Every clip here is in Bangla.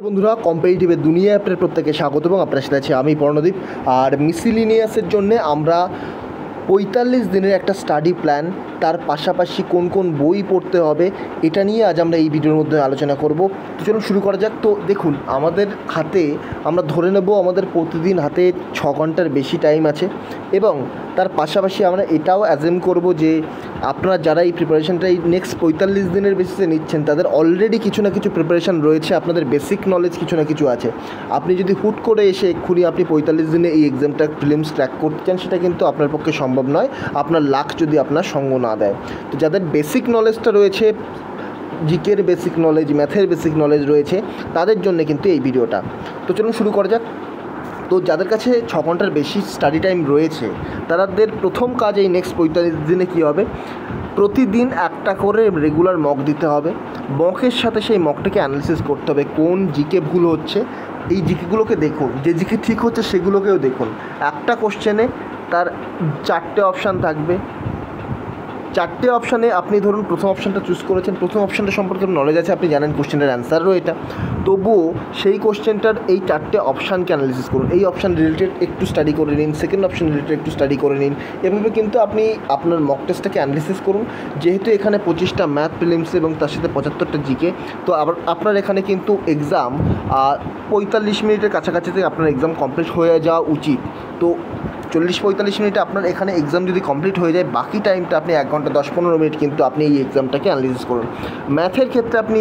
বন্ধুরা, কম্পিটিটিভের দুনিয়া আপনার প্রত্যেকে স্বাগত এবং আপনার সাথে আছি আমি পর্ণদীপ। আর মিসিলিনিয়াসের জন্য আমরা ৪৫ দিনের একটা স্টাডি প্ল্যান, তার পাশাপাশি কোন কোন বই পড়তে হবে এটা নিয়ে আজ আমরা এই ভিডিওর মধ্যে আলোচনা করব। তো চলুন শুরু করা যাক। তো দেখুন, আমাদের হাতে আমরা ধরে নেব আমাদের প্রতিদিন হাতে ৬ ঘন্টার বেশি টাইম আছে এবং তার পাশাপাশি আমরা এটাও অ্যাজেম করব যে আপনারা যারা এই প্রিপারেশানটা এই নেক্সট ৪৫ দিনের বেসিসে নিচ্ছেন তাদের অলরেডি কিছু না কিছু প্রিপারেশান রয়েছে, আপনাদের বেসিক নলেজ কিছু না কিছু আছে। আপনি যদি হুট করে এসে এক্ষুনি আপনি ৪৫ দিনে এই এক্সামটা প্রিলিমস ক্র্যাক করতে চান, সেটা কিন্তু আপনার পক্ষে সম্ভব নয়, আপনার লাক যদি আপনার সঙ্গ না দেয়। তো যাদের বেসিক নলেজটা রয়েছে, জিকের বেসিক নলেজ, ম্যাথের বেসিক নলেজ রয়েছে, তাদের জন্য কিন্তু এই ভিডিওটা। তো চলুন শুরু করা যাক। তো যাদের কাছে ৬ ঘন্টার বেশি স্টাডি টাইম রয়েছে তাদের প্রথম কাজ এই নেক্সট ৪৫ দিনে কী হবে, প্রতিদিন একটা করে রেগুলার মক দিতে হবে। মকের সাথে সেই মকটাকে অ্যানালিসিস করতে হবে, কোন জিকে ভুল হচ্ছে এই জিকেগুলোকে দেখুন, যে জিকে ঠিক হচ্ছে সেগুলোকেও দেখুন। একটা কোশ্চেনে তার 4টে অপশান থাকবে, 4টে অপশানে আপনি ধরুন প্রথম অপশানটা চুজ করেছেন, প্রথম অপশানটা সম্পর্কে নলেজ আছে, আপনি জানেন কোশ্চেনের অ্যান্সারও এটা, তবুও সেই কোশ্চেনটার এই 4টে অপশানকে অ্যানালিসিস করুন। এই অপশান রিলেটেড একটু স্টাডি করে নিন, সেকেন্ড অপশান রিলেটেড একটু স্টাডি করে নিন। এভাবে কিন্তু আপনি আপনার মক টেস্টটাকে অ্যানালিসিস করুন। যেহেতু এখানে 25টা ম্যাথ প্রিলিমস এবং তার সাথে 75টা জিকে, তো আবার আপনার এখানে কিন্তু এক্সাম 45 মিনিটের কাছাকাছিতে আপনার এক্সাম কমপ্লিট হয়ে যাওয়া উচিত। তো 40-45 মিনিটে আপনার এখানে এক্সাম যদি কমপ্লিট হয়ে যায়, বাকি টাইমটা আপনি 1 ঘন্টা 10-15 মিনিট কিন্তু আপনি এই এক্সামটাকে অ্যানালিসিস করুন। ম্যাথের ক্ষেত্রে আপনি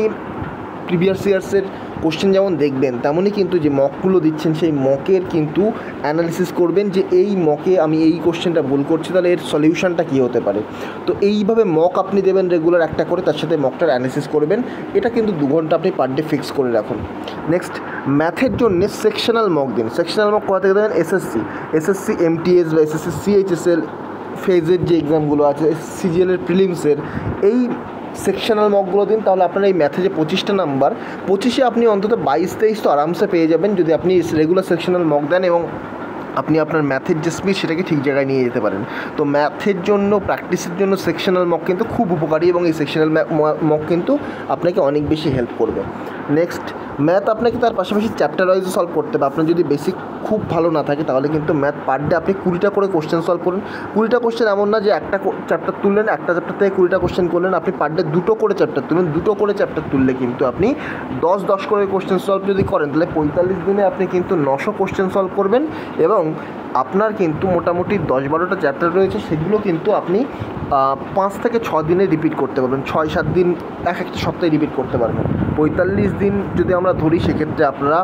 প্রিভিয়াস ইয়ার্সের কোশ্চেন যেমন দেখবেন, তেমনই কিন্তু যে মকগুলো দিচ্ছেন সেই মকের কিন্তু অ্যানালিসিস করবেন, যে এই মকে আমি এই কোশ্চেনটা ভুল করছি, তাহলে এর সলিউশনটা কী হতে পারে। তো এইভাবে মক আপনি দেবেন রেগুলার একটা করে, তার সাথে মকটার অ্যানালিসিস করবেন। এটা কিন্তু 2 ঘন্টা আপনি পার ডে ফিক্স করে রাখুন। নেক্সট, ম্যাথের জন্য সেকশনাল মক দিন। সেকশনাল মক কোথা থেকে দেবেন? এসএসসি এমটিএস বা এসএসসি সিএইচএসএল ফেজের যে এক্সামগুলো আছে, সিজিএলের প্রিলিমসের, এই সেকশনাল মকগুলো দিন। তাহলে আপনার এই ম্যাথে যে 25টা নাম্বার, 25-এ আপনি অন্তত 22-23 তো আরামসে পেয়ে যাবেন যদি আপনি রেগুলার সেকশনাল মক দেন এবং আপনি আপনার ম্যাথের যে স্পিড সেটাকে ঠিক জায়গায় নিয়ে যেতে পারেন। তো ম্যাথের জন্য, প্র্যাকটিসের জন্য সেকশনাল মক কিন্তু খুব উপকারী এবং এই সেকশনাল মক কিন্তু আপনাকে অনেক বেশি হেল্প করবে। নেক্সট, ম্যাথ আপনাকে তার পাশাপাশি চ্যাপ্টার ওয়াইজও সলভ করতে হবে। আপনার যদি বেসিক খুব ভালো না থাকে তাহলে কিন্তু ম্যাথ পার ডে আপনি 20টা করে কোশ্চেন সলভ করুন। 20টা কোশ্চেন এমন না যে একটা চ্যাপ্টার তুললেন, একটা চ্যাপ্টার থেকে 20টা কোশ্চেন করলেন, আপনি পার ডে 2টো করে চ্যাপ্টার তুলুন। 2টো করে চ্যাপ্টার তুললে কিন্তু আপনি 10 করে কোশ্চেন সলভ যদি করেন, তাহলে 45 দিনে আপনি কিন্তু 900 কোশ্চেন সলভ করবেন এবং আপনার কিন্তু মোটামুটি 10-12টা চ্যাপ্টার রয়েছে, সেগুলো কিন্তু আপনি 5 থেকে 6 দিনে রিপিট করতে পারবেন, 6-7 দিন এক একটা সপ্তাহে রিপিট করতে পারবেন। 45 দিন যদি আমরা ধরি, সেক্ষেত্রে আপনারা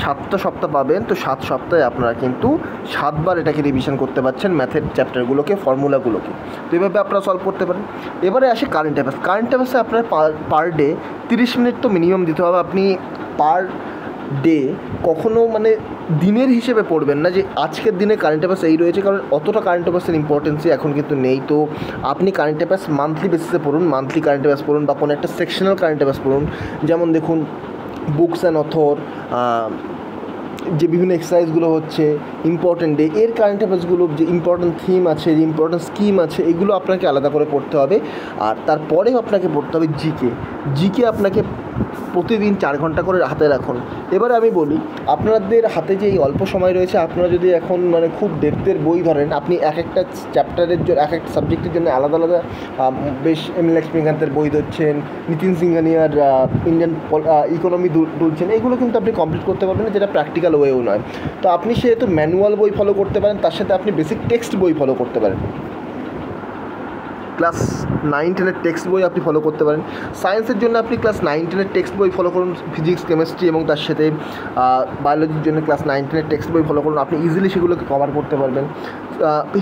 7টা সপ্তাহ পাবেন। তো 7 সপ্তাহে আপনারা কিন্তু 7বার এটাকে রিভিশন করতে পারছেন, ম্যাথের চ্যাপ্টারগুলোকে, ফর্মুলাগুলোকে। তো এইভাবে আপনারা সলভ করতে পারেন। এবারে আসে কারেন্ট অ্যাফেয়ার্স। কারেন্ট অ্যাফেয়ার্সে আপনার পার ডে 30 মিনিট তো মিনিমাম দিতে হবে। আপনি পার ডে কখনও মানে দিনের হিসেবে পড়বেন না যে আজকের দিনে কারেন্ট অ্যাফেয়ার্স এই রয়েছে, কারণ অতটা কারেন্ট অ্যাফেয়ার্সের ইম্পর্টেন্সই এখন কিন্তু নেই। তো আপনি কারেন্ট অ্যাফেয়ার্স মান্থলি বেসিসে পড়ুন, মান্থলি কারেন্ট অ্যাফেয়ার্স পড়ুন বা কোনো একটা সেকশনাল কারেন্ট অ্যাফেয়ার্স পড়ুন। যেমন দেখুন, বুকস অ্যান্ড অথর, যে বিভিন্ন এক্সারসাইজগুলো হচ্ছে ইম্পর্ট্যান্ট ডে, এর কারেন্ট অ্যাফেয়ার্সগুলো, যে ইম্পর্ট্যান্ট থিম আছে, যে ইম্পর্ট্যান্ট স্কিম আছে, এগুলো আপনাকে আলাদা করে পড়তে হবে। আর তারপরে আপনাকে পড়তে হবে জিকে আপনাকে প্রতিদিন 4 ঘন্টা করে হাতে রাখুন। এবারে আমি বলি, আপনাদের হাতে যে এই অল্প সময় রয়েছে, আপনারা যদি এখন মানে খুব ডেপথের বই ধরেন, আপনি এক একটা চ্যাপ্টারের জন্য, এক একটা সাবজেক্টের জন্য আলাদা আলাদা বেশ এমএল লক্ষ্মীকান্তের বই ধরছেন, নিতিন সিংহানিয়ার ইন্ডিয়ান ইকোনমি তুলছেন, এগুলো কিন্তু আপনি কমপ্লিট করতে পারবেন না, যেটা প্র্যাকটিক্যাল ওয়েও নয়। তো আপনি সেহেতু ম্যানুয়াল বই ফলো করতে পারেন, তার সাথে আপনি বেসিক টেক্সট বই ফলো করতে পারেন। ক্লাস 9-10-এর টেক্সট বই আপনি ফলো করতে পারেন। সায়েন্সের জন্য আপনি ক্লাস 9-10-এর টেক্সট বই ফলো করুন, ফিজিক্স, কেমিস্ট্রি এবং তার সাথে বায়োলজির জন্য ক্লাস 9-10-এর টেক্সট বই ফলো করুন, আপনি ইজিলি সেগুলোকে কভার করতে পারবেন।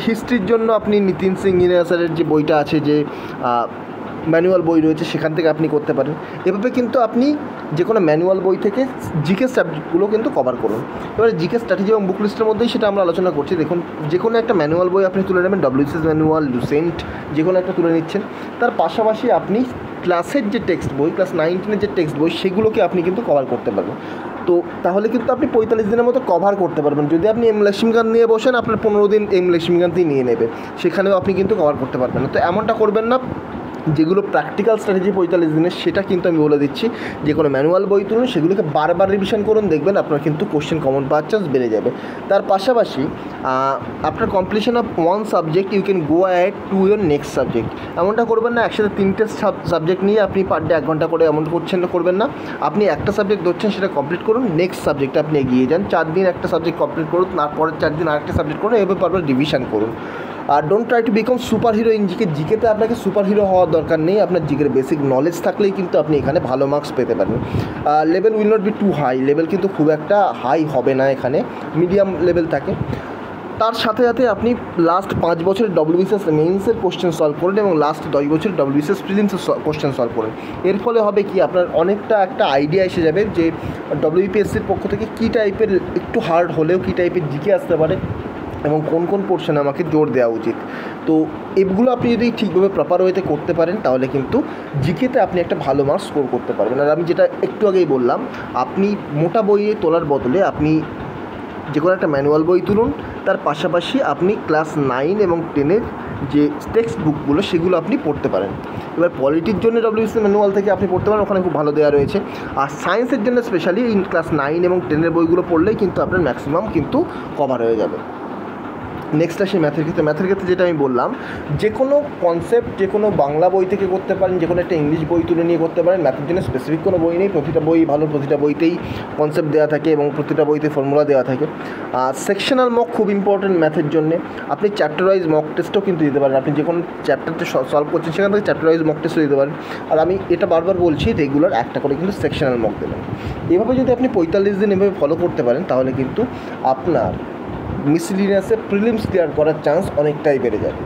হিস্ট্রির জন্য আপনি নিতিন সিং স্যারের যে বইটা আছে, যে ম্যানুয়াল বই রয়েছে, সেখান থেকে আপনি করতে পারেন। এভাবে কিন্তু আপনি যে কোনো ম্যানুয়াল বই থেকে জিকে সাবজেক্টগুলো কিন্তু কভার করুন। এবারে জিকে স্ট্র্যাটেজি এবং বুক লিস্টের মধ্যেই সেটা আমরা আলোচনা করছি। দেখুন, যে কোনো একটা ম্যানুয়াল বই আপনি তুলে নেবেন, ডব্লিউএসএস ম্যানুয়াল, লুসেন্ট, যে কোনো একটা তুলে নিচ্ছেন। তার পাশাপাশি আপনি ক্লাসের যে টেক্সট বই, ক্লাস 9-10-এর যে টেক্সট বই, সেগুলোকে আপনি কিন্তু কভার করতে পারবেন। তো তাহলে কিন্তু আপনি 45 দিনের মতো কভার করতে পারবেন। যদি আপনি এম লক্ষ্মীকান্ত নিয়ে বসেন, আপনার 15 দিন এম লক্ষ্মীকান্তই নিয়ে নেবে, সেখানেও আপনি কিন্তু কভার করতে পারবেন না। তো এমনটা করবেন না, যেগুলো প্র্যাকটিক্যাল স্ট্র্যাটেজি 45 দিনের, সেটা কিন্তু আমি বলে দিচ্ছি। যে কোনো ম্যানুয়াল বই তুলুন, সেগুলোকে বারবার রিভিশন করুন, দেখবেন আপনার কিন্তু কোশ্চেন কমন পাওয়ার চান্স বেড়ে যাবে। তার পাশাপাশি after completion of one subject you can go ahead to your next subject. এমনটা করবেন না একসাথে 3টে সাবজেক্ট নিয়ে আপনি পার ডে 1 ঘন্টা করে এমন করবেন না। আপনি একটা সাবজেক্ট ধরছেন, সেটা কমপ্লিট করুন, নেক্সট সাবজেক্টে আপনি এগিয়ে যান। 4 দিন একটা সাবজেক্ট কমপ্লিট করুন, তারপরের 4 দিন আরেকটা সাবজেক্ট করুন, এভাবে বারবার রিভিশন করুন। আর don't try to become super hero in GK. জিকেতে আপনাকে সুপার হিরো হওয়ার দরকার নেই, আপনার জিকের বেসিক নলেজ থাকলেই কিন্তু আপনি এখানে ভালো মার্কস পেতে পারেন। Level will not be too high, level কিন্তু খুব একটা হাই হবে না, এখানে মিডিয়াম লেভেল থাকে। তার সাথে সাথে আপনি লাস্ট 5 বছরের ডব্লিউবিসিএস মেইনসের কোশ্চেন সলভ করুন এবং লাস্ট 10 বছরের ডব্লিউবিসিএস প্রিলিমসের কোশ্চেন সলভ করুন। এর ফলে হবে কি, আপনার অনেকটা একটা আইডিয়া এসে যাবে যে ডব্লিউবিপিএসসির পক্ষ থেকে কী টাইপের, একটু হার্ড হলেও কী টাইপের জিকে আসতে পারে এবং কোন কোন পোর্শনে আমাকে জোর দেওয়া উচিত। তো এগুলো আপনি যদি ঠিকভাবে প্রপার ওয়েতে করতে পারেন, তাহলে কিন্তু জিকেতে আপনি একটা ভালো মার্কস স্কোর করতে পারবেন। আর আমি যেটা একটু আগেই বললাম, আপনি মোটা বইয়ে তোলার বদলে আপনি যে কোনো একটা ম্যানুয়াল বই তুলুন, তার পাশাপাশি আপনি ক্লাস 9 এবং 10-এর যে টেক্সট বুকগুলো, সেগুলো আপনি পড়তে পারেন। এবার পলিটির জন্য ডব্লিউবিসিএস ম্যানুয়াল থেকে আপনি পড়তে পারেন, ওখানে খুব ভালো দেওয়া রয়েছে। আর সায়েন্সের জন্য স্পেশালি ক্লাস 9 এবং 10-এর বইগুলো পড়লেই কিন্তু আপনার ম্যাক্সিমাম কিন্তু কভার হয়ে যাবে। নেক্সট আসি ম্যাথের ক্ষেত্রে। ম্যাথের ক্ষেত্রে যেটা আমি বললাম, যে কোনো কনসেপ্ট যে কোনো বাংলা বই থেকে করতে পারেন, যে কোনো একটা ইংলিশ বই তুলে নিয়ে করতে পারেন। ম্যাথের জন্য স্পেসিফিক কোনো বই নেই, প্রতিটা বই ভালো, প্রতিটা বইতেই কনসেপ্ট দেওয়া থাকে এবং প্রতিটা বইতে ফর্মুলা দেওয়া থাকে। আর সেকশনাল মক খুব ইম্পর্টেন্ট ম্যাথের জন্যে। আপনি চ্যাপ্টার ওয়াইজ মক টেস্টও কিন্তু দিতে পারেন, আপনি যে কোনো চ্যাপ্টারটা সলভ করছেন সেখান থেকে চ্যাপ্টার ওয়াইজ মক টেস্টও দিতে পারেন। আর আমি এটা বারবার বলছি, রেগুলার একটা করে কিন্তু সেকশনাল মক দেবেন। এভাবে যদি আপনি 45 দিন এভাবে ফলো করতে পারেন, তাহলে কিন্তু আপনার মিসলিনিয়াসে প্রিলিমস ক্লিয়ার করার চান্স অনেকটাই বেড়ে যাবে।